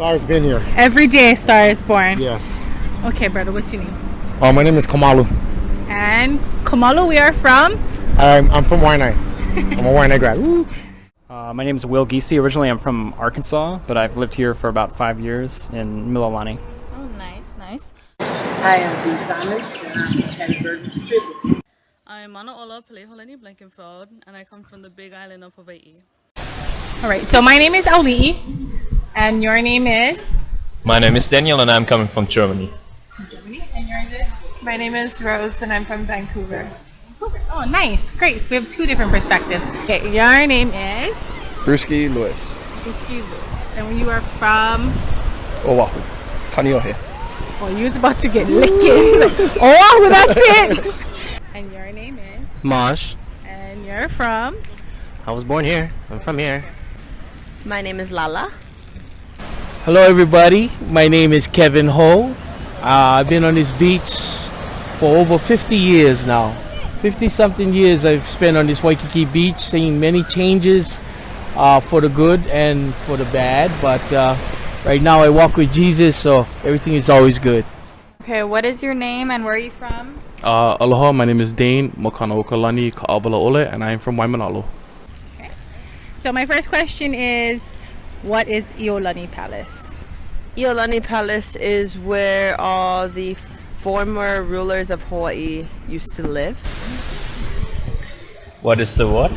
Star's been here. Every day Star is born. Yes. Okay, brother, what's your name? My name is Kamalu. And Kamalu, we are from? I'm from Hawai'i. I'm a Hawai'i grad. Woo. My name is Will Giese. Originally, I'm from Arkansas, but I've lived here for about 5 years in Iolani. Oh, nice. I am Dee Thomas, and I'm from Hattiesburg, Mississippi. I'm Manaola Iolani Blankenfeld, and I come from the Big Island of Hawaii. All right, so my name is Hawai'i, and your name is? My name is Daniel, and I'm coming from Germany. And yours is? My name is Rose, and I'm from Vancouver. Oh, nice. Great. So we have two different perspectives. Okay, your name is? Brewski Lewis. Brewski Lewis. And you are from? Oahu. Kaneohe. Oh, you was about to get licked. Oh, that's it. And your name is? Maj. And you're from? I was born here. I'm from here. My name is Lala. Hello everybody, my name is Kevin Ho. I've been on this beach for over 50 years now. 50 something years I've spent on this Waikiki beach, seeing many changes for the good and for the bad, but right now I walk with Jesus, so everything is always good. Okay, what is your name and where are you from? Aloha, my name is Dane Liliuokalani Ka'awala, and I am from Waimanalo. Okay. So my first question is, what is Iolani Palace? Iolani Palace is where all the former rulers of Hawaii used to live. What is the what?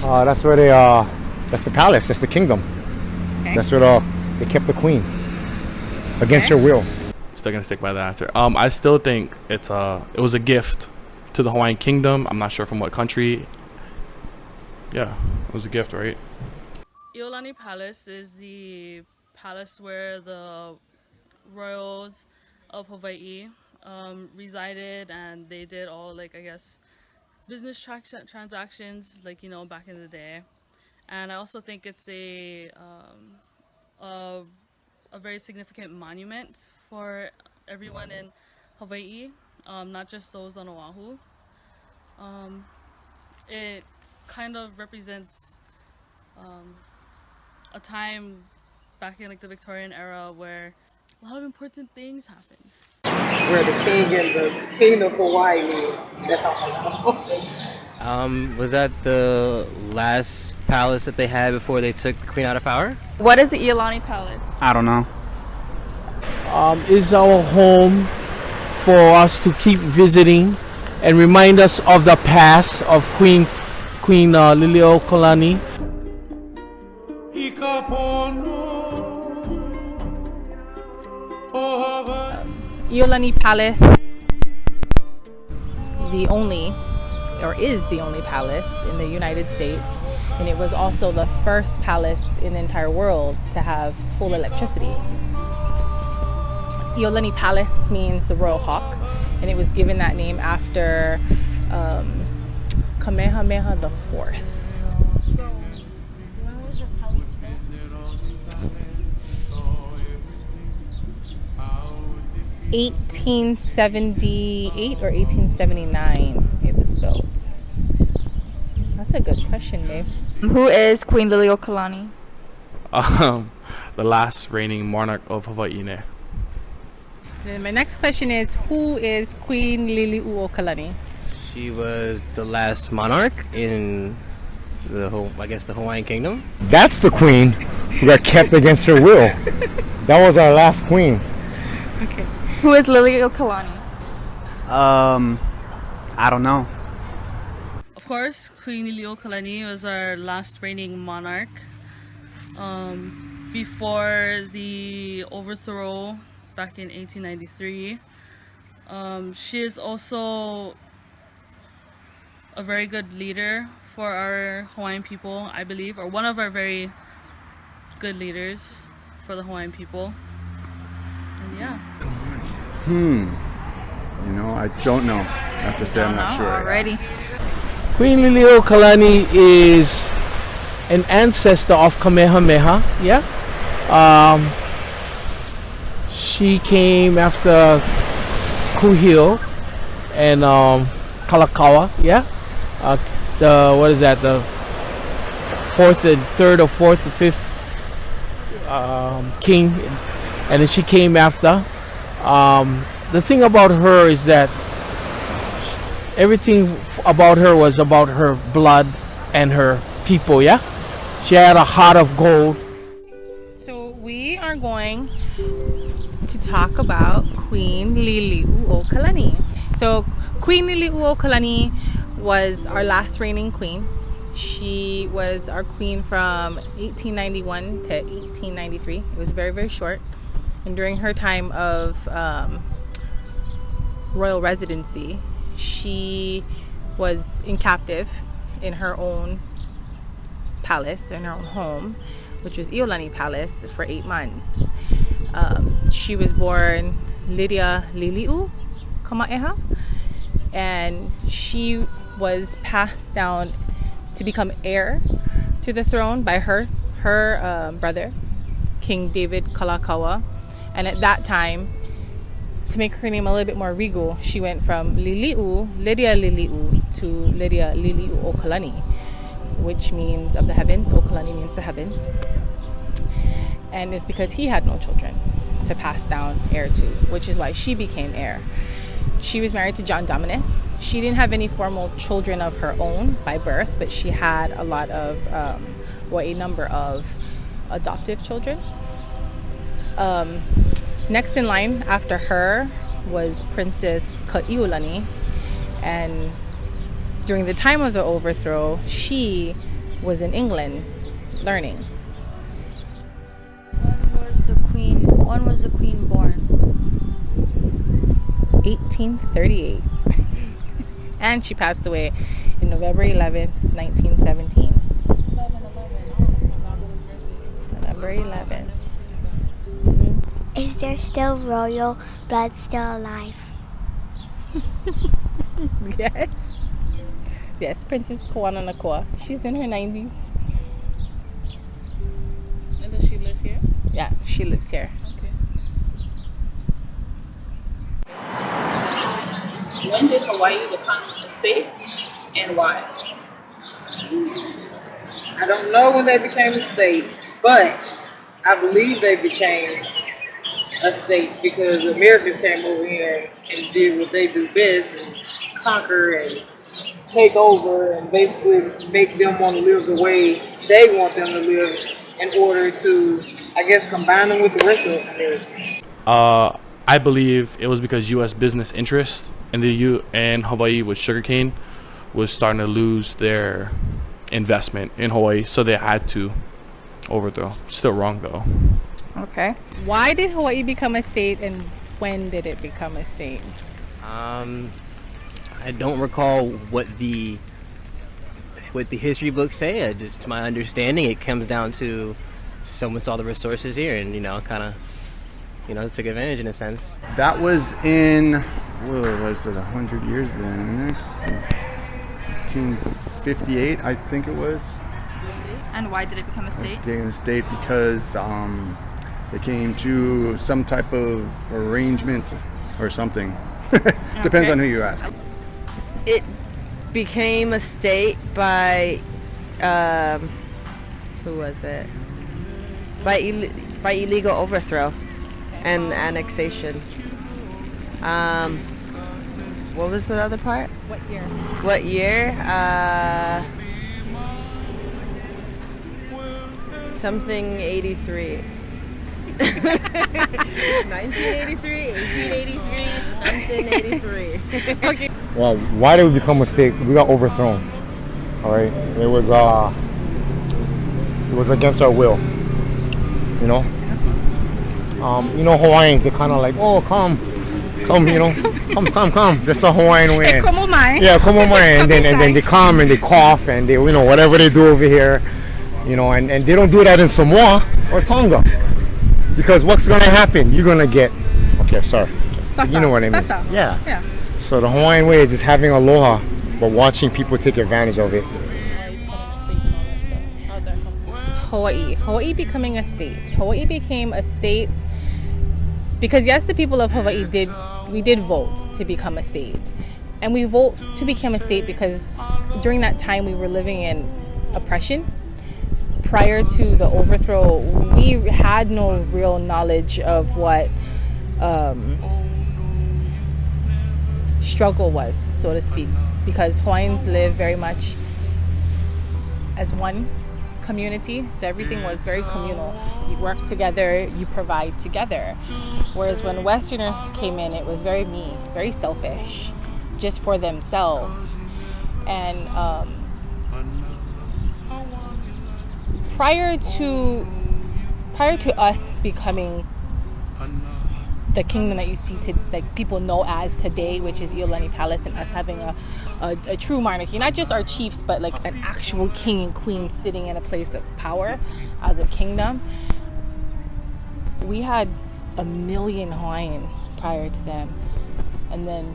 That's where that's the palace, that's the kingdom. Okay. That's where they kept the queen against her will. Still gonna stick by the answer. I still think it was a gift to the Hawaiian kingdom. I'm not sure from what country. Yeah, it was a gift, right? Iolani Palace is the palace where the royals of Hawaii resided, and they did all, like, I guess, business transactions, like, you know, back in the day. And I also think it's a very significant monument for everyone in Hawaii, not just those on Oahu. It kind of represents a time back in, like, the Victorian era where a lot of important things happened. Where the king and the queen of Hawaii live. That's all I know. Was that the last palace that they had before they took the queen out of power? What is the Iolani Palace? I don't know. It's our home for us to keep visiting and remind us of the past of Queen Liliuokalani. Iolani Palace, is the only palace in the United States, and it was also the first palace in the entire world to have full electricity. Iolani Palace means the royal hawk, and it was given that name after Kamehameha the Fourth. 1878 or 1879 it was built. That's a good question, Dave. Who is Queen Liliuokalani? The last reigning monarch of Hawaii. Then my next question is, who is Queen Liliuokalani? She was the last monarch in the Hawaiian kingdom. That's the queen who got kept against her will. That was our last queen. Okay. Who is Liliuokalani? I don't know. Of course, Queen Liliuokalani was our last reigning monarch before the overthrow back in 1893. She is also a very good leader for our Hawaiian people, I believe, or one of our very good leaders for the Hawaiian people. And yeah. You know, I don't know. I have to say I'm not sure. Alrighty. Queen Liliuokalani is an ancestor of Kamehameha, yeah? She came after Kuhio and Kalakaua, yeah? The third or fourth or fifth king, and then she came after. The thing about her is that everything about her was about her blood and her people, yeah? She had a heart of gold. So we are going to talk about Queen Liliuokalani. So Queen Liliuokalani was our last reigning queen. She was our queen from 1891 to 1893. It was very, very short. And during her time of royal residency, she was in captive in her own palace, in her own home, which was Iolani Palace, for 8 months. She was born Lydia Liliu Kamaeha, and she was passed down to become heir to the throne by her brother, King David Kalakaua. And at that time, to make her name a little bit more regal, she went from Lydia Liliu to Lydia Liliuokalani, which means of the heavens. Okalani means the heavens. And it's because he had no children to pass down heir to, which is why she became heir. She was married to John Dominus. She didn't have any formal children of her own by birth, but she had a lot of, a number of adoptive children. Next in line after her was Princess Kaiulani, and during the time of the overthrow, she was in England learning. When was the queen born? 1838. And she passed away in November 11th, 1917. November 11th. Is there still royal blood still alive? Yes. Yes, Princess Kawana Nakua. She's in her 90s. And does she live here? Yeah, she lives here. Okay. When did Hawaii become a state and why? I don't know when they became a state, but I believe they became a state because Americans came over here and did what they do best and conquer and take over and basically make them want to live the way they want them to live in order to, I guess, combine them with the rest of America. I believe it was because U.S. business interest in Hawaii with sugarcane was starting to lose their investment in Hawaii, so they had to overthrow. Still wrong though. Okay. Why did Hawaii become a state, and when did it become a state? I don't recall what the history books say. Just my understanding, it comes down to someone saw the resources here and kind of took advantage in a sense. That was in, was it 100 years then? 1858, I think it was. And why did it become a state? It became a state because they came to some type of arrangement or something. Depends on who you ask. It became a state by, who was it? By illegal overthrow and annexation. What was the other part? What year? What year? Something 83. 1983, 1883, something 83. Okay. Well, why did we become a state? We got overthrown. All right, it was against our will. Hawaiians, they're kind of like, oh, come, come. That's the Hawaiian way. Hey, como mai. Yeah, como mai. And then they come and they cough and they, whatever they do over here, and they don't do that in Samoa or Tonga, because what's gonna happen? You're gonna get, sorry. Sasa. You know what I mean? Sasa. Yeah. Yeah. So the Hawaiian way is just having aloha, but watching people take advantage of it. Hawaii becoming a state. Hawaii became a state because yes, the people of Hawaii did vote to become a state, and we vote to become a state because during that time we were living in oppression, prior to the overthrow, we had no real knowledge of what struggle was, so to speak, because Hawaiians live very much as one community, so everything was very communal. You work together, you provide together. Whereas when Westerners came in, it was very me, very selfish, just for themselves. And prior to us becoming the kingdom that you see like people know as today, which is Iolani Palace, and us having a true monarchy, not just our chiefs, but like an actual king and queen sitting in a place of power as a kingdom. We had 1 million Hawaiians prior to them, and then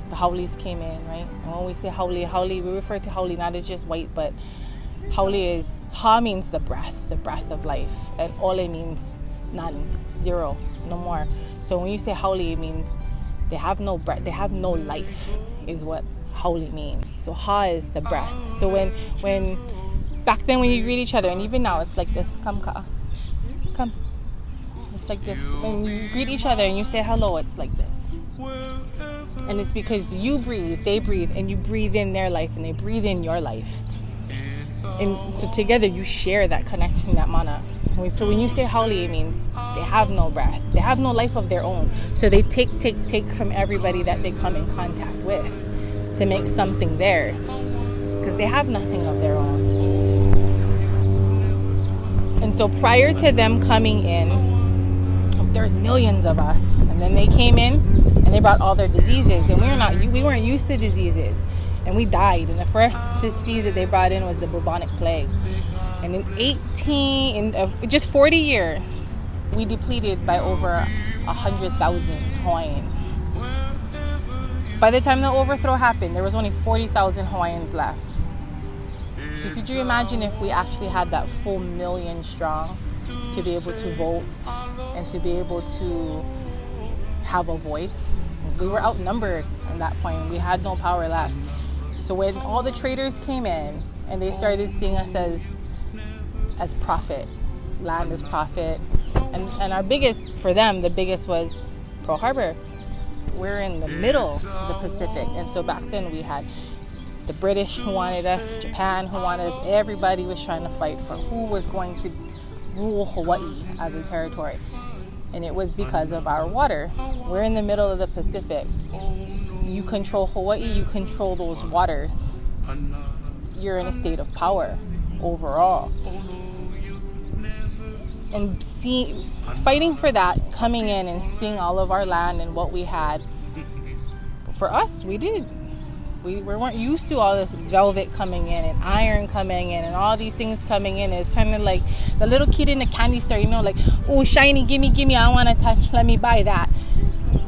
the Haulis came in, right? And when we say Hauli, we refer to Hauli not as just white, but Hauli is, Ha means the breath of life, and Ole means none, zero, no more. So when you say Hauli, it means they have no breath, they have no life, is what Hauli means. So Ha is the breath. So when back then when you greet each other, and even now it's like this, come ka, come. It's like this. When you greet each other and you say hello, it's like this. And it's because you breathe, they breathe, and you breathe in their life and they breathe in your life. And so together you share that connection, that mana. So when you say hauli, it means they have no breath, they have no life of their own. So they take from everybody that they come in contact with to make something theirs, because they have nothing of their own. And so prior to them coming in, there's millions of us, and then they came in and they brought all their diseases, and we weren't used to diseases, and we died. And the first disease that they brought in was the bubonic plague. And in just 40 years, we depleted by over 100,000 Hawaiians. By the time the overthrow happened, there was only 40,000 Hawaiians left. So could you imagine if we actually had that full 1 million strong to be able to vote and to be able to have a voice? We were outnumbered at that point. We had no power left. So when all the traders came in and they started seeing us as profit, land as profit, and our biggest, for them, the biggest was Pearl Harbor. We're in the middle of the Pacific, and so back then we had the British who wanted us, Japan who wanted us. Everybody was trying to fight for who was going to rule Hawaii as a territory, and it was because of our waters. We're in the middle of the Pacific. You control Hawaii, you control those waters. You're in a state of power overall. And fighting for that, coming in and seeing all of our land and what we had, for us, we weren't used to all this velvet coming in and iron coming in and all these things coming in. It's kind of like the little kid in the candy store, like, oh, shiny, gimme, I want to touch, let me buy that.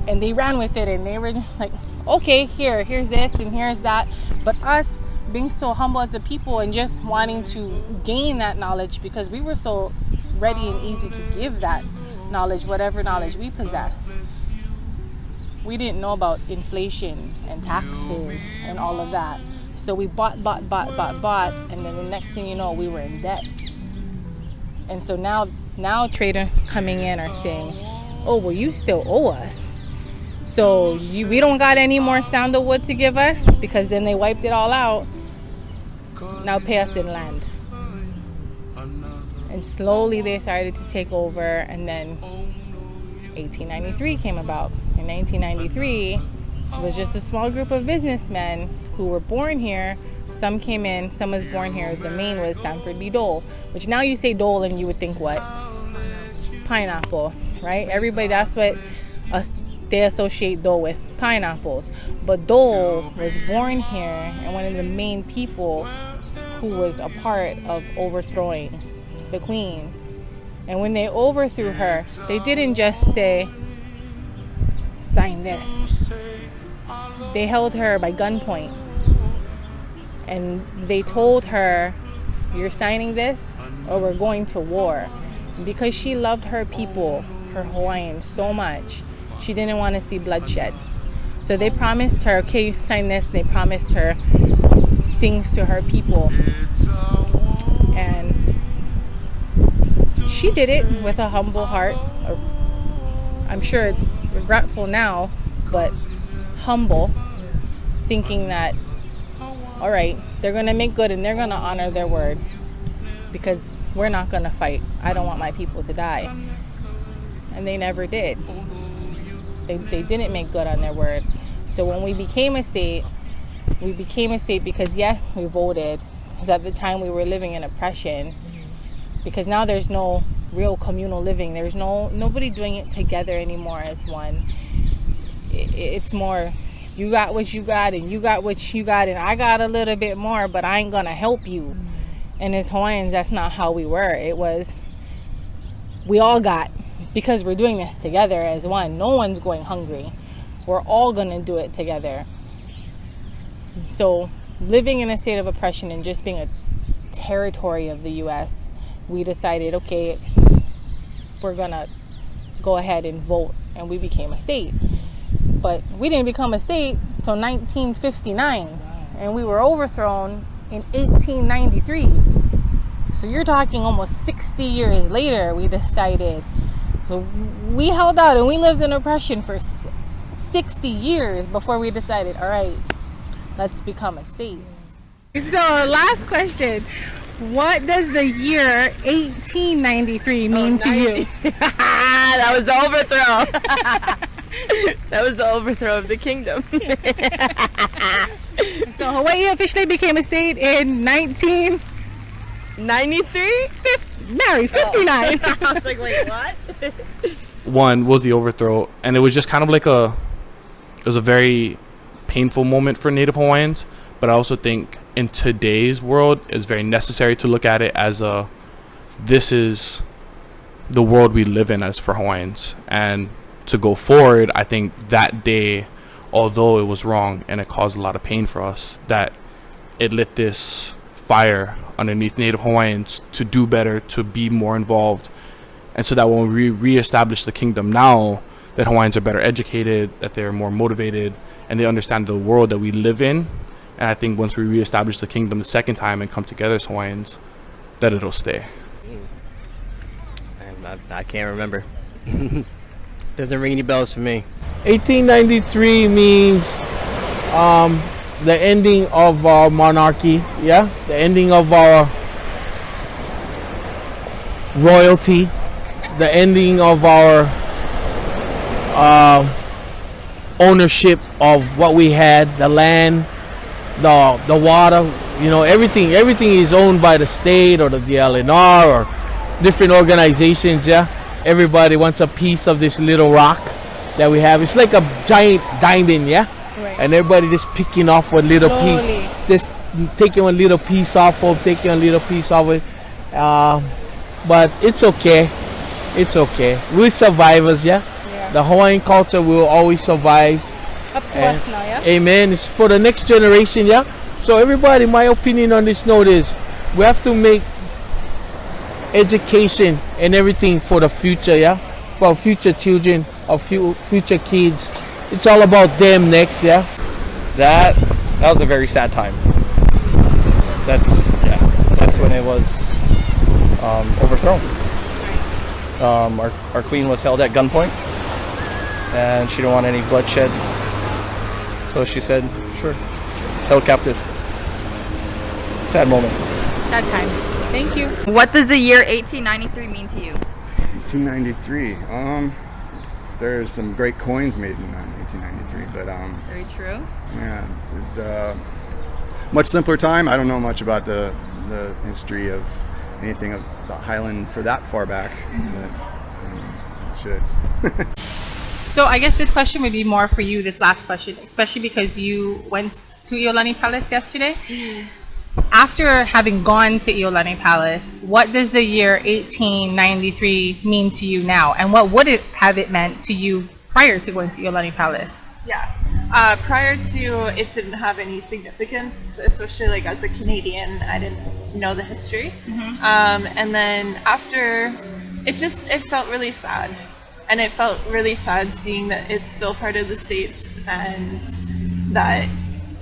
And they ran with it, and they were just like, okay, here's this and here's that. But us being so humble as a people and just wanting to gain that knowledge, because we were so ready and easy to give that knowledge, whatever knowledge we possess. We didn't know about inflation and taxes and all of that. So we bought, and then the next thing you know, we were in debt. And so now traders coming in are saying, oh, well, you still owe us. So we don't got any more sandalwood to give us, because then they wiped it all out. Now pay us in land. And slowly they started to take over, and then 1893 came about. In 1993, it was just a small group of businessmen who were born here. Some came in, some was born here. The main was Sanford B. Dole, which now you say Dole and you would think what? Pineapples, right? Everybody, that's what they associate Dole with, pineapples. But Dole was born here, and one of the main people who was a part of overthrowing the queen. And when they overthrew her, they didn't just say, sign this. They held her by gunpoint, and they told her, you're signing this or we're going to war. And because she loved her people, her Hawaiians, so much, she didn't want to see bloodshed. So they promised her, okay, you sign this. They promised her things to her people. And she did it with a humble heart. I'm sure it's regretful now, but humble, thinking that, all right, they're going to make good and they're going to honor their word, because we're not going to fight. I don't want my people to die. And they never did. They didn't make good on their word. So when we became a state because, yes, we voted, because at the time we were living in oppression, because now there's no real communal living. There's nobody doing it together anymore as one. It's more, you got what you got and you got what you got and I got a little bit more, but I ain't gonna help you. And as Hawaiians, that's not how we were. It was, we all got, because we're doing this together as one. No one's going hungry. We're all gonna do it together. So living in a state of oppression and just being a territory of the U.S., we decided, okay, we're gonna go ahead and vote, and we became a state. But we didn't become a state until 1959, and we were overthrown in 1893. So you're talking almost 60 years later, we decided. So we held out and we lived in oppression for 60 years before we decided, all right, let's become a state. So last question. What does the year 1893 mean to you? That was the overthrow. That was the overthrow of the kingdom. So Hawaii officially became a state in 1993? Mary, 59. I was like, wait, what? One was the overthrow, and it was just kind of like it was a very painful moment for Native Hawaiians, but I also think in today's world it's very necessary to look at it as this is the world we live in as for Hawaiians. And to go forward, I think that day, although it was wrong and it caused a lot of pain for us, that it lit this fire underneath Native Hawaiians to do better, to be more involved. And so that when we reestablish the kingdom now, that Hawaiians are better educated, that they're more motivated, and they understand the world that we live in. And I think once we reestablish the kingdom the second time and come together as Hawaiians, that it'll stay. I can't remember. Doesn't ring any bells for me. 1893 means the ending of our monarchy, yeah? The ending of our royalty, the ending of our ownership of what we had, the land, the water, everything is owned by the state or the DLNR or different organizations, yeah? Everybody wants a piece of this little rock that we have. It's like a giant diamond, yeah? Right. And everybody just picking off a little piece. Just taking a little piece off of, taking a little piece of it. But it's okay. It's okay. We're survivors, yeah? The Hawaiian culture will always survive. Up to us now, yeah? Amen. It's for the next generation, yeah? So everybody, my opinion on this note is we have to make education and everything for the future, yeah? For our future children, our future kids. It's all about them next, yeah? That was a very sad time. That's when it was overthrown. Our queen was held at gunpoint, and she didn't want any bloodshed, so she said, sure, held captive. Sad moment. Sad times. Thank you. What does the year 1893 mean to you? 1893. There's some great coins made in 1893, but Very true. yeah, it was a much simpler time. I don't know much about the history of anything of the Highland for that far back, but I should. So I guess this question would be more for you, this last question, especially because you went to Iolani Palace yesterday. After having gone to Iolani Palace, what does the year 1893 mean to you now? And what would it have meant to you prior to going to Iolani Palace? Yeah. Prior to, it didn't have any significance, especially like as a Canadian, I didn't know the history. And then after, it felt really sad. And it felt really sad seeing that it's still part of the States and that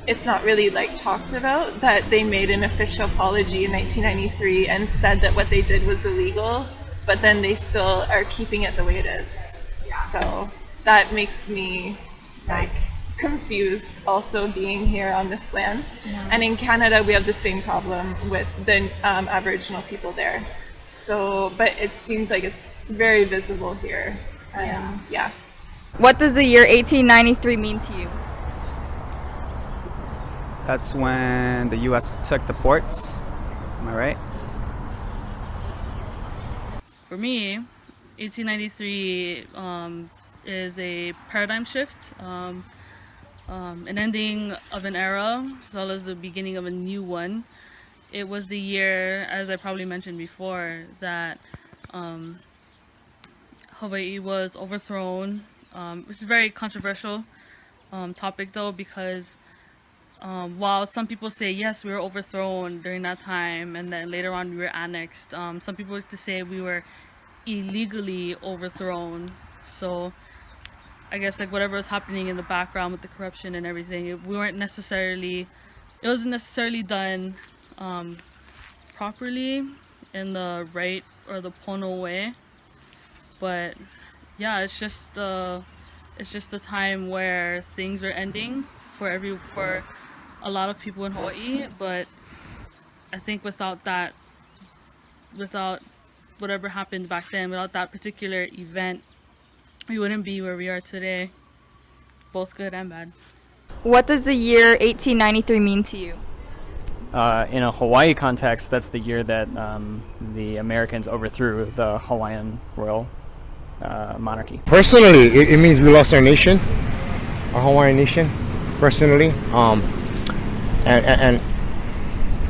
it's not really like talked about, that they made an official apology in 1993 and said that what they did was illegal. but then they still are keeping it the way it is. So that makes me like confused also being here on this land. And in Canada we have the same problem with the Aboriginal people there. So, but it seems like it's very visible here. Yeah. What does the year 1893 mean to you? That's when the U.S. took the ports. Am I right? For me, 1893 is a paradigm shift, an ending of an era, as well as the beginning of a new one. It was the year, as I probably mentioned before, that Hawaii was overthrown, which is a very controversial topic though, because while some people say yes, we were overthrown during that time and then later on we were annexed, some people like to say we were illegally overthrown. So I guess like whatever was happening in the background with the corruption and everything, it wasn't necessarily done properly in the right or the pono way. But yeah, it's just a time where things are ending for a lot of people in Hawaii. But I think without whatever happened back then, without that particular event, we wouldn't be where we are today, both good and bad. What does the year 1893 mean to you? In a Hawaii context, that's the year that the Americans overthrew the Hawaiian royal monarchy. Personally, it means we lost our nation, our Hawaiian nation, personally. And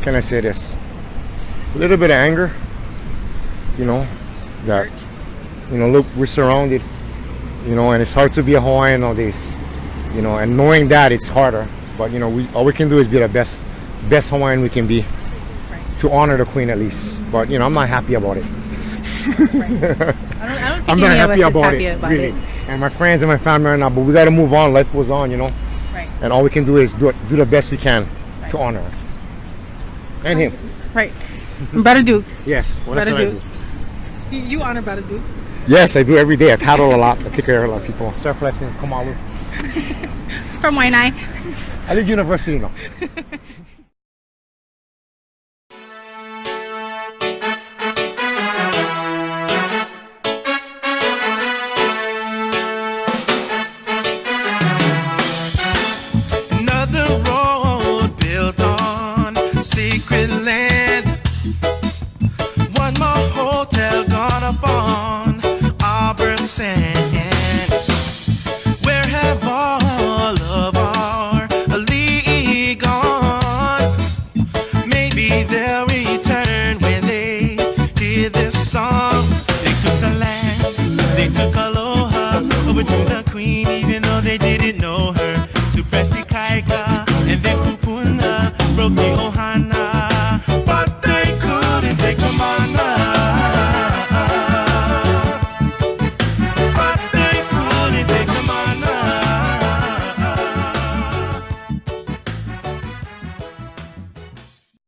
can I say this? A little bit of anger, that, look, we're surrounded, and it's hard to be a Hawaiian nowadays, and knowing that it's harder, but, all we can do is be the best Hawaiian we can be, to honor the Queen at least. But, I'm not happy about it. I don't think I'm not any happy of us about is happy it, about really. it. And my friends and my family are not, but we got to move on. Life goes on, Right. And all we can do is do the best we can to honor her. And him. Right. Brother Duke. Yes. What else Brother did I do? You honor Brother Duke. Yes, I do every day. I paddle a lot. I take care of a lot of people. Surf lessons, Kamalu. From Waianae. I live university now.